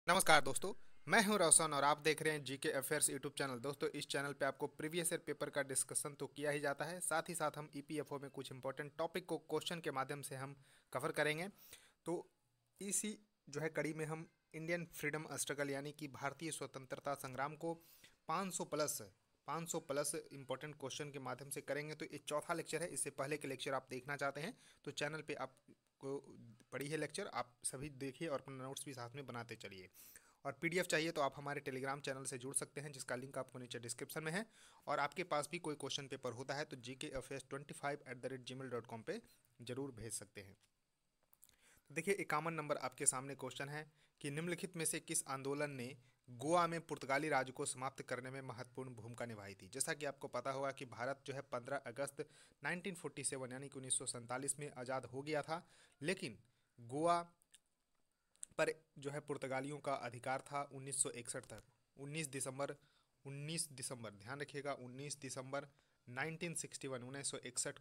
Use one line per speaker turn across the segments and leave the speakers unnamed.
नमस्कार दोस्तों। मैं हूं रोशन और आप देख रहे हैं जीके अफेयर्स यूट्यूब चैनल। दोस्तों, इस चैनल पे आपको प्रीवियस ईयर पेपर का डिस्कशन तो किया ही जाता है, साथ ही साथ हम ईपीएफओ में कुछ इंपॉर्टेंट टॉपिक को क्वेश्चन के माध्यम से हम कवर करेंगे। तो इसी जो है कड़ी में हम इंडियन फ्रीडम स्ट्रगल यानी कि भारतीय स्वतंत्रता संग्राम को 500 प्लस इंपॉर्टेंट क्वेश्चन के माध्यम से करेंगे। तो ये चौथा लेक्चर है। इससे पहले के लेक्चर आप देखना चाहते हैं तो चैनल पे आपको पड़ी है लेक्चर, आप सभी देखिए और अपना नोट्स भी साथ में बनाते चलिए। और पीडीएफ चाहिए तो आप हमारे टेलीग्राम चैनल से जुड़ सकते हैं, जिसका लिंक आपको नीचे डिस्क्रिप्शन में है। और आपके पास भी कोई क्वेश्चन पेपर होता है तो gkfs25@gmail.com पे जरूर भेज सकते हैं। तो देखिए, 51 नंबर आपके सामने क्वेश्चन है कि निम्नलिखित में से किस आंदोलन ने गोवा में पुर्तगाली राज को समाप्त करने में महत्वपूर्ण भूमिका निभाई थी। जैसा कि आपको पता होगा कि भारत जो है 15 अगस्त 1947 यानी कि 1947 में आज़ाद हो गया था, लेकिन गोवा पर जो है पुर्तगालियों का अधिकार था 1961 तक। 19 दिसंबर ध्यान रखिएगा, 19 दिसंबर 1961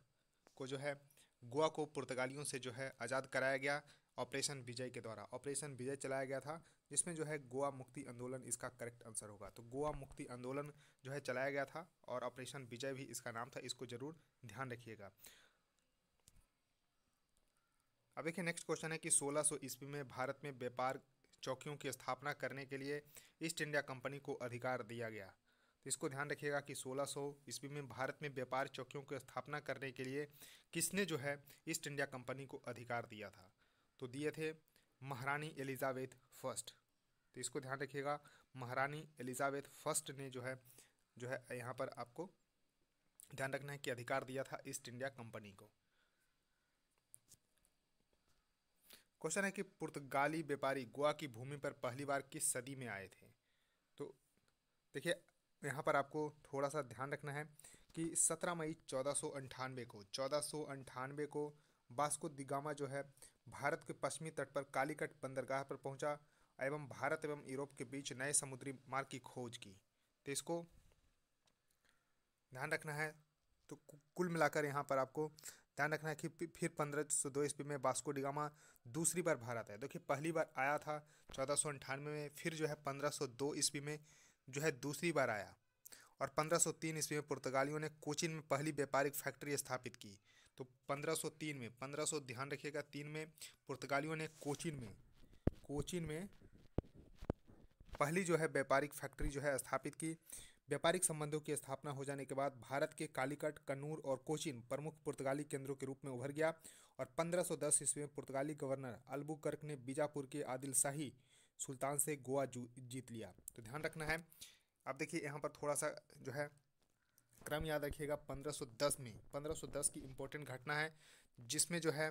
को जो है गोवा को पुर्तगालियों से जो है आज़ाद कराया गया ऑपरेशन विजय के द्वारा। ऑपरेशन विजय चलाया गया था, जिसमें जो है गोवा मुक्ति आंदोलन इसका करेक्ट आंसर होगा। तो गोवा मुक्ति आंदोलन जो है चलाया गया था और ऑपरेशन विजय भी इसका नाम था, इसको जरूर ध्यान रखिएगा। अब देखिए, नेक्स्ट क्वेश्चन है कि 1600 ईस्वी में भारत में व्यापार चौकियों की स्थापना करने के लिए ईस्ट इंडिया कंपनी को अधिकार दिया गया। तो इसको ध्यान रखिएगा कि 1600 ईस्वी में भारत में व्यापार चौकियों की स्थापना करने के लिए किसने जो है ईस्ट इंडिया कंपनी को अधिकार दिया था। तो दिए थे महारानी एलिजाबेथ फर्स्ट। तो इसको ध्यान रखिएगा, महारानी एलिजाबेथ फर्स्ट ने जो है यहाँ पर आपको ध्यान रखना है कि अधिकार दिया था ईस्ट इंडिया कंपनी को। क्वेश्चन है कि पुर्तगाली व्यापारी गोवा की भूमि पर पहली बार किस सदी में आए थे। तो देखिए, यहाँ पर आपको थोड़ा सा ध्यान रखना है कि 17 मई 1498 को वास्को दी गामा जो है भारत के पश्चिमी तट पर कालीकट बंदरगाह पर पहुंचा एवं भारत एवं यूरोप के बीच नए समुद्री मार्ग की खोज की। तो इसको ध्यान रखना है। तो कुल मिलाकर यहाँ पर आपको ध्यान रखना है कि फिर 1502 ईस्वी में वास्को डी गामा दूसरी बार भारत आया। देखिए, पहली बार आया था 1498 में, फिर जो है 1502 ईस्वी में जो है दूसरी बार आया और 1503 ईस्वी में पुर्तगालियों ने कोचीन में पहली व्यापारिक फैक्ट्री स्थापित की। तो 1503 में 1500 ध्यान रखिएगा 3 में पुर्तगालियों ने कोचीन में पहली जो है व्यापारिक फैक्ट्री जो है स्थापित की। व्यापारिक संबंधों की स्थापना हो जाने के बाद भारत के कालीकट, कन्नूर और कोचीन प्रमुख पुर्तगाली केंद्रों के रूप में उभर गया और 1510 ईस्वी में पुर्तगाली गवर्नर अल्बुकर्क ने बीजापुर के आदिल शाही सुल्तान से गोवा जीत लिया। तो ध्यान रखना है। अब देखिए, यहाँ पर थोड़ा सा जो है क्रम याद रखिएगा। 1510 की इम्पोर्टेंट घटना है, जिसमें जो है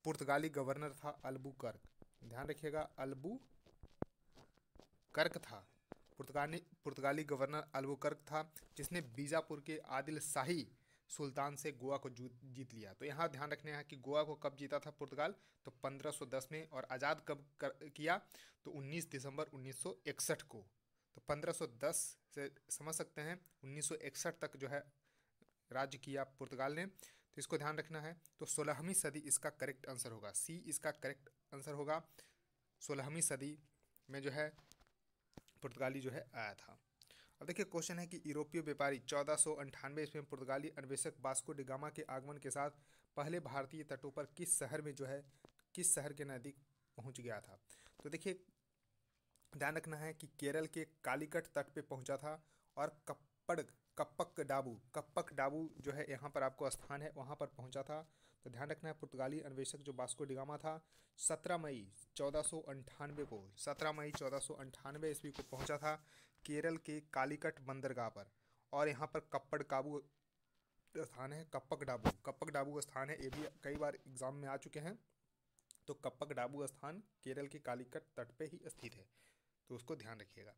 पुर्तगाली गवर्नर था अल्बुकर्क। ध्यान रखिएगा, अल्बुकर्क था पुर्तगाली गवर्नर अल्बुकर्क था, जिसने बीजापुर के आदिल शाही सुल्तान से गोवा को जीत लिया। तो यहाँ ध्यान रखना है कि गोवा को कब जीता था पुर्तगाल, तो 1510 में। और आज़ाद कब किया, तो 19 दिसंबर 1961 को। तो 1510 से समझ सकते हैं 1961 तक जो है राज्य किया पुर्तगाल ने। तो इसको ध्यान रखना है। तो 16वीं सदी इसका करेक्ट आंसर होगा, सी इसका करेक्ट आंसर होगा। 16वीं सदी में जो है पुर्तगाली जो है आया था। अब देखिए, क्वेश्चन है कि यूरोपीय व्यापारी 1498 ईस्वी में पुर्तगाली अन्वेषक वास्को डी गामा के आगमन के साथ पहले भारतीय तटों पर किस शहर के नज़दीक पहुंच गया था। तो देखिए, ध्यान रखना है कि केरल के कालीकट तट पे पहुंचा था और कप्पक डाबू जो है यहाँ पर आपको स्थान है, वहाँ पर पहुंचा था। तो ध्यान रखना है, पुर्तगाली अन्वेषक जो वास्को डी गामा था 17 मई 1498 ईस्वी को पहुंचा था केरल के कालीकट बंदरगाह पर। और यहाँ पर कप्पक डाबू स्थान है, ये भी कई बार एग्जाम में आ चुके हैं। तो कप्पक डाबू स्थान केरल के कालीकट तट पे ही स्थित है, तो उसको ध्यान रखिएगा।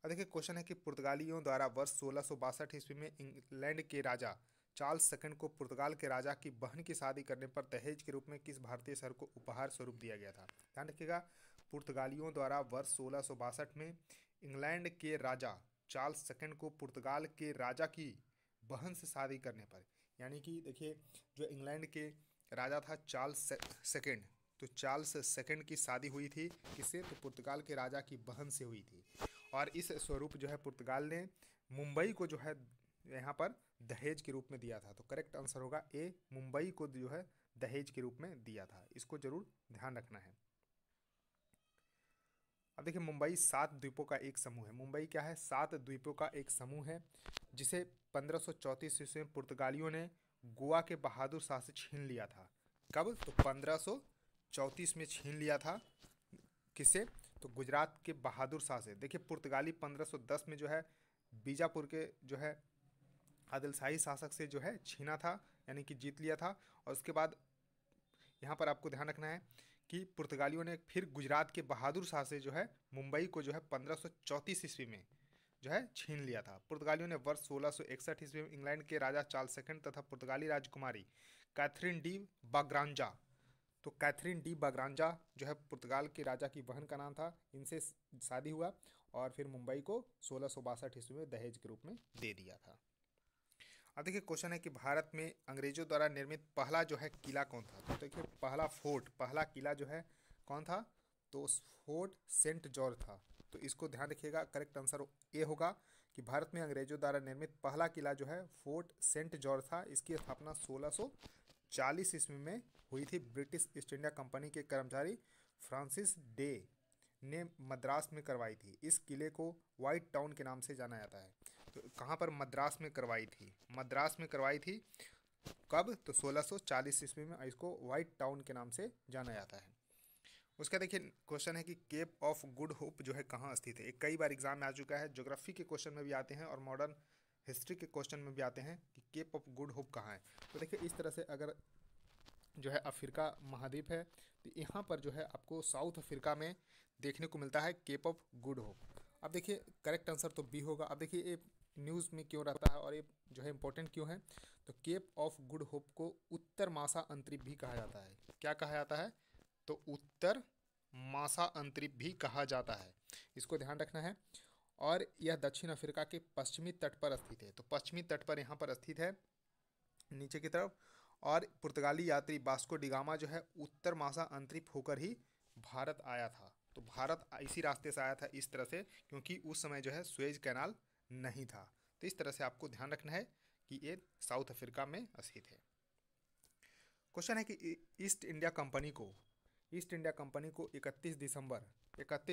अब देखिए, क्वेश्चन है कि पुर्तगालियों द्वारा वर्ष 1662 ईस्वी में इंग्लैंड के राजा चार्ल्स सेकंड को पुर्तगाल के राजा की बहन की शादी करने पर दहेज के रूप में किस भारतीय शहर को उपहार स्वरूप दिया गया था। ध्यान रखिएगा, पुर्तगालियों द्वारा वर्ष 1662 में इंग्लैंड के राजा चार्ल्स सेकंड को पुर्तगाल के राजा की बहन से शादी करने पर, यानी कि देखिए जो इंग्लैंड के राजा था चार्ल्स सेकंड, तो तो चार्ल्स सेकंड की शादी हुई थी किससे, तो पुर्तगाल के राजा की बहन से हुई थी। और इस स्वरूप जो है पुर्तगाल ने मुंबई को जो है यहाँ पर दहेज के रूप में दिया था। तो करेक्ट आंसर होगा ए, मुंबई को जो है दहेज के रूप में दिया था। इसको जरूर ध्यान रखना है। अब देखिए मुंबई 7 द्वीपों का एक समूह है। मुंबई क्या है, 7 द्वीपों का एक समूह है, जिसे 1534 ईस्वी में पुर्तगालियों ने गोवा के बहादुर शाह से छीन लिया था। कब, तो 1534 में छीन लिया था। किससे, तो गुजरात के बहादुर शाह से। देखिए पुर्तगाली 1510 में जो है बीजापुर के जो है आदिलशाही शासक से जो है छीना था, यानी कि जीत लिया था। और उसके बाद यहाँ पर आपको ध्यान रखना है कि पुर्तगालियों ने फिर गुजरात के बहादुर शाह से जो है मुंबई को जो है 1534 ईस्वी में जो है छीन लिया था। पुर्तगालियों ने वर्ष 1661 ईस्वी में इंग्लैंड के राजा चार्ल्स सेकंड तथा पुर्तगाली राजकुमारी कैथरीन डी बाग्रांजा, तो कैथरीन डी बाग्रांजा जो है पुर्तगाल के राजा की बहन का नाम था, इनसे शादी हुआ और फिर मुंबई को 1662 ईस्वी में दहेज के रूप में दे दिया था। अब देखिए क्वेश्चन है कि भारत में अंग्रेजों द्वारा निर्मित पहला जो है किला कौन था। तो देखिए पहला फोर्ट, पहला किला जो है कौन था, तो फोर्ट सेंट जॉर्ज था। तो इसको ध्यान रखिएगा, करेक्ट आंसर ए होगा कि भारत में अंग्रेजों द्वारा निर्मित पहला किला जो है फोर्ट सेंट जॉर्ज था। इसकी स्थापना 1640 ईस्वी में हुई थी। ब्रिटिश ईस्ट इंडिया कंपनी के कर्मचारी फ्रांसिस डे ने मद्रास में करवाई थी। इस किले को व्हाइट टाउन के नाम से जाना जाता है। तो कहाँ पर, मद्रास में करवाई थी, मद्रास में करवाई थी। कब, तो 1640 ईस्वी में। इसको व्हाइट टाउन के नाम से जाना जाता है। उसका देखिए क्वेश्चन है कि केप ऑफ गुड होप जो है कहाँ स्थित है। कई बार एग्जाम में आ चुका है, ज्योग्राफी के क्वेश्चन में भी आते हैं और मॉडर्न हिस्ट्री के क्वेश्चन में भी आते हैं कि केप ऑफ गुड होप कहाँ है। तो देखिए इस तरह से अगर जो है अफ्रीका महाद्वीप है, तो यहाँ पर जो है आपको साउथ अफ्रीका में देखने को मिलता है केप ऑफ गुड होप। अब देखिए करेक्ट आंसर तो बी होगा। अब देखिए ये न्यूज़ में क्यों रहता है और ये जो है इंपॉर्टेंट क्यों है, तो केप ऑफ गुड होप को उत्तर मासा अंतरिप भी कहा जाता है। क्या कहा जाता है, तो उत्तर मासा अंतरिप भी कहा जाता है। इसको ध्यान रखना है। और यह दक्षिण अफ्रीका के पश्चिमी तट पर स्थित है। तो पश्चिमी तट पर यहाँ पर स्थित है नीचे की तरफ। और पुर्तगाली यात्री वास्को डिगामा जो है उत्तर मासा अंतरिप होकर ही भारत आया था। तो भारत इसी रास्ते से आया था इस तरह से, क्योंकि उस समय जो है सुएज कैनाल नहीं था। तो इस तरह से आपको ध्यान रखना है कि ये साउथ अफ्रीका में स्थित है। क्वेश्चन है कि ईस्ट इंडिया कंपनी को 31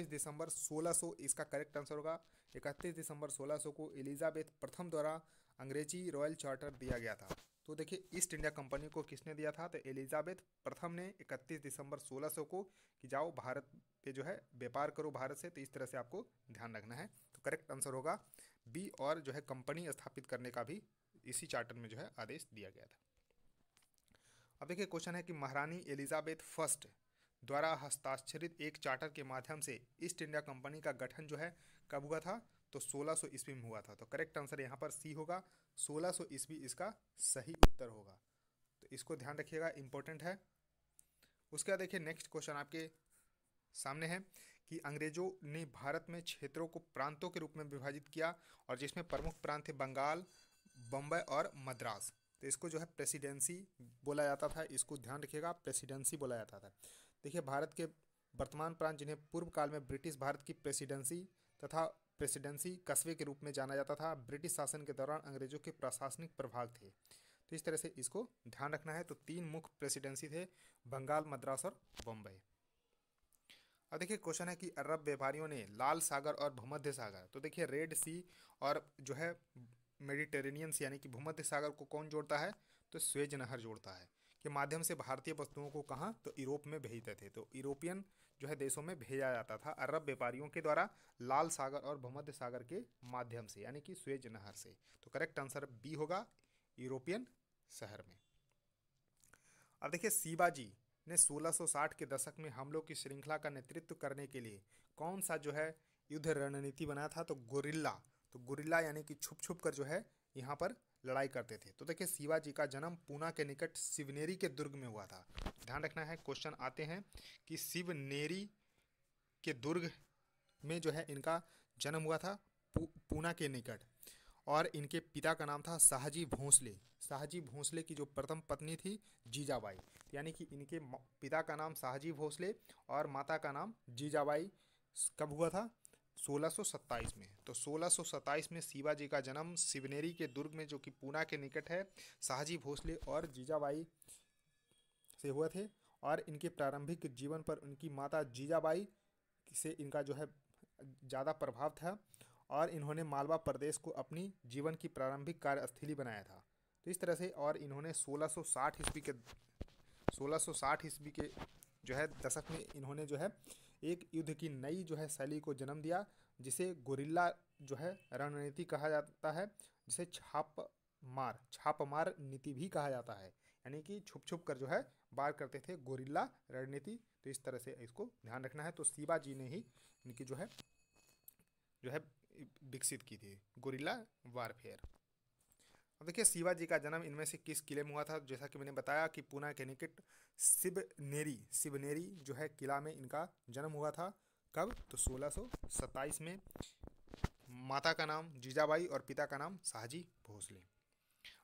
दिसंबर 1600, इसका करेक्ट आंसर होगा 31 दिसंबर 1600 को एलिजाबेथ प्रथम द्वारा अंग्रेजी रॉयल चार्टर दिया गया था। तो देखिए ईस्ट इंडिया कंपनी को किसने दिया था, तो एलिजाबेथ प्रथम ने 31 दिसंबर 1600 को कि जाओ भारत पे जो है व्यापार करो भारत से। तो इस तरह से आपको ध्यान रखना है। तो करेक्ट आंसर होगा बी, और जो है कंपनी स्थापित करने का भी इसी चार्टर में जो है आदेश दिया गया था। अब देखिए क्वेश्चन है कि महारानी एलिजाबेथ फर्स्ट द्वारा हस्ताक्षरित एक चार्टर के माध्यम से ईस्ट इंडिया कंपनी का गठन जो है कब हुआ था, तो 1600 ईस्वी में हुआ था। तो करेक्ट आंसर यहाँ पर सी होगा, 1600 ईस्वी इसका सही उत्तर होगा। तो इसको ध्यान रखिएगा, इंपॉर्टेंट है। उसके बाद देखिए नेक्स्ट क्वेश्चन आपके सामने है कि अंग्रेजों ने भारत में क्षेत्रों को प्रांतों के रूप में विभाजित किया, और जिसमें प्रमुख प्रांत थे बंगाल, बम्बई और मद्रास। तो इसको जो है प्रेसिडेंसी बोला जाता था। इसको ध्यान रखिएगा, प्रेसिडेंसी बोला जाता था। देखिए भारत के वर्तमान प्रांत जिन्हें पूर्व काल में ब्रिटिश भारत की प्रेसिडेंसी तथा प्रेसिडेंसी कस्बे के रूप में जाना जाता था, ब्रिटिश शासन के दौरान अंग्रेजों के प्रशासनिक प्रभाग थे। तो इस तरह से इसको ध्यान रखना है। तो 3 मुख्य प्रेसिडेंसी थे, बंगाल, मद्रास और बम्बई। अब देखिए क्वेश्चन है कि अरब व्यापारियों ने लाल सागर और भूमध्य सागर, तो देखिए रेड सी और जो है मेडिटेरेनियन सी यानी कि भूमध्य सागर को कौन जोड़ता है, तो स्वेज नहर जोड़ता है, के माध्यम से भारतीय वस्तुओं को कहाँ, तो यूरोप में भेजते थे। तो यूरोपियन जो है देशों में भेजा जाता था अरब व्यापारियों के द्वारा लाल सागर और भूमध्य सागर के माध्यम से, यानी कि स्वेज नहर से। तो करेक्ट आंसर बी होगा, यूरोपियन शहर में। अब देखिए शिवाजी ने 1660 के दशक में हमलों की श्रृंखला का नेतृत्व करने के लिए कौन सा जो है युद्ध रणनीति बनाया था, तो गुरिल्ला। तो गुरिल्ला यानी कि छुप छुप कर जो है यहाँ पर लड़ाई करते थे। तो देखिए शिवाजी का जन्म पूना के निकट शिवनेरी के दुर्ग में हुआ था। ध्यान रखना है, क्वेश्चन आते हैं कि शिवनेरी के दुर्ग में जो है इनका जन्म हुआ था पूना के निकट, और इनके पिता का नाम था शाहजी भोंसले। शाहजी भोंसले की जो प्रथम पत्नी थी जीजाबाई। यानी कि इनके पिता का नाम शाहजी भोसले और माता का नाम जीजाबाई कब हुआ था? 1627 में। तो 1627 में शिवाजी का जन्म शिवनेरी के दुर्ग में, जो कि पूना के निकट है, शाहजी भोसले और जीजाबाई से हुए थे। और इनके प्रारंभिक जीवन पर उनकी माता जीजाबाई से इनका जो है ज़्यादा प्रभाव था और इन्होंने मालवा प्रदेश को अपनी जीवन की प्रारंभिक कार्यस्थली बनाया था। तो इस तरह से और इन्होंने 1660 ईस्वी के जो है दशक में इन्होंने जो है एक युद्ध की नई जो है शैली को जन्म दिया, जिसे गोरिल्ला जो है रणनीति कहा जाता है, जिसे छापमार नीति भी कहा जाता है, यानी कि छुप छुप कर जो है वार करते थे, गोरिल्ला रणनीति। तो इस तरह से इसको ध्यान रखना है। तो शिवाजी ने ही इनकी जो है विकसित की थी गोरिल्ला वारफेयर। अब देखिए शिवाजी का जन्म इनमें से किस किले में हुआ था? जैसा कि मैंने बताया कि पूना के निकट शिवनेरी जो है किला में इनका जन्म हुआ था। कब? तो 1627 में। माता का नाम जीजाबाई और पिता का नाम शाहजी भोसले।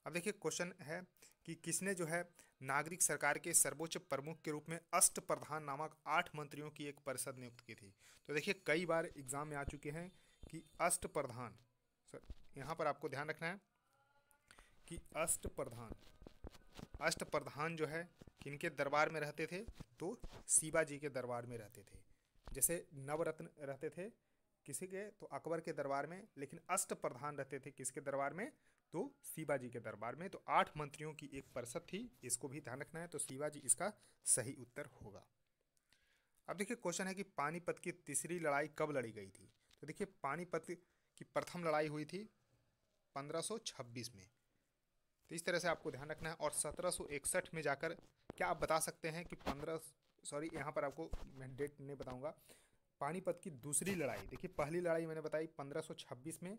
अब देखिए क्वेश्चन है कि किसने जो है नागरिक सरकार के सर्वोच्च प्रमुख के रूप में अष्टप्रधान नामक 8 मंत्रियों की एक परिषद नियुक्त की थी? तो देखिए कई बार एग्जाम में आ चुके हैं कि अष्टप्रधान, यहाँ पर आपको ध्यान रखना है कि अष्टप्रधान जो है किनके दरबार में रहते थे? तो शिवाजी के दरबार में रहते थे। जैसे नवरत्न रहते थे किसी के, तो अकबर के दरबार में, लेकिन अष्टप्रधान रहते थे किसके दरबार में? तो शिवाजी के दरबार में। तो 8 मंत्रियों की एक परिषद थी, इसको भी ध्यान रखना है। तो शिवाजी इसका सही उत्तर होगा। अब देखिए क्वेश्चन है कि पानीपत की तीसरी लड़ाई कब लड़ी गई थी? तो देखिए पानीपत की प्रथम लड़ाई हुई थी 1526 में। तो इस तरह से आपको ध्यान रखना है। और 1761 में जाकर क्या आप बता सकते हैं कि यहाँ पर आपको मैं डेट नहीं बताऊंगा। पानीपत की दूसरी लड़ाई, देखिए पहली लड़ाई मैंने बताई 1526 में,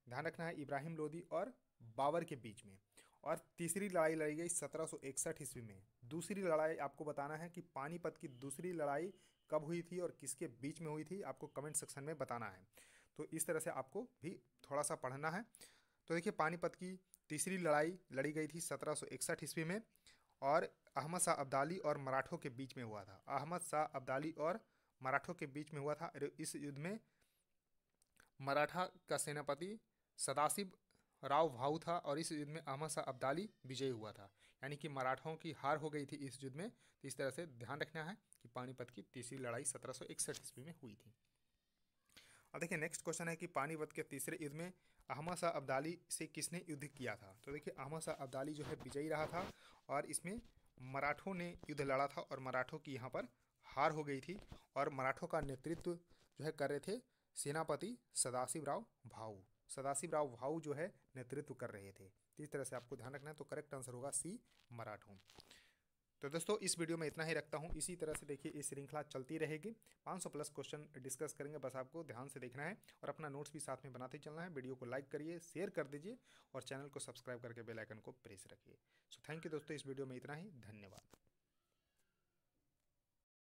ध्यान रखना है, इब्राहिम लोदी और बाबर के बीच में। और तीसरी लड़ाई लड़ी गई 1761 ईस्वी में। दूसरी लड़ाई आपको बताना है कि पानीपत की दूसरी लड़ाई कब हुई थी और किसके बीच में हुई थी, आपको कमेंट सेक्शन में बताना है। तो इस तरह से आपको भी थोड़ा सा पढ़ना है। तो देखिए पानीपत की तीसरी लड़ाई लड़ी गई थी 1761 ईस्वी में और अहमद शाह अब्दाली और मराठों के बीच में हुआ था। अहमद शाह अब्दाली और मराठों के बीच में हुआ था। इस युद्ध में मराठा का सेनापति सदाशिव राव भाऊ था और इस युद्ध में अहमद शाह अब्दाली विजयी हुआ था, यानी कि मराठों की हार हो गई थी इस युद्ध में। तो इस तरह से ध्यान रखना है कि पानीपत की तीसरी लड़ाई 1761 ईस्वी में हुई थी। अब देखिए नेक्स्ट क्वेश्चन है कि पानीपत के तीसरे युद्ध में अहमद शाह अब्दाली से किसने युद्ध किया था? तो देखिए अहमद शाह अब्दाली जो है विजयी रहा था और इसमें मराठों ने युद्ध लड़ा था और मराठों की यहाँ पर हार हो गई थी और मराठों का नेतृत्व जो है कर रहे थे सेनापति सदाशिव राव भाऊ जो है नेतृत्व कर रहे थे। इस तरह से आपको ध्यान रखना है। तो करेक्ट आंसर होगा सी, मराठों। तो दोस्तों इस वीडियो में इतना ही रखता हूँ। इसी तरह से देखिए ये श्रृंखला चलती रहेगी। 500 प्लस क्वेश्चन डिस्कस करेंगे, बस आपको ध्यान से देखना है और अपना नोट्स भी साथ में बनाते चलना है। वीडियो को लाइक करिए, शेयर कर दीजिए और चैनल को सब्सक्राइब करके बेल आइकन को प्रेस रखिए। सो थैंक यू दोस्तों, इस वीडियो में इतना ही। धन्यवाद।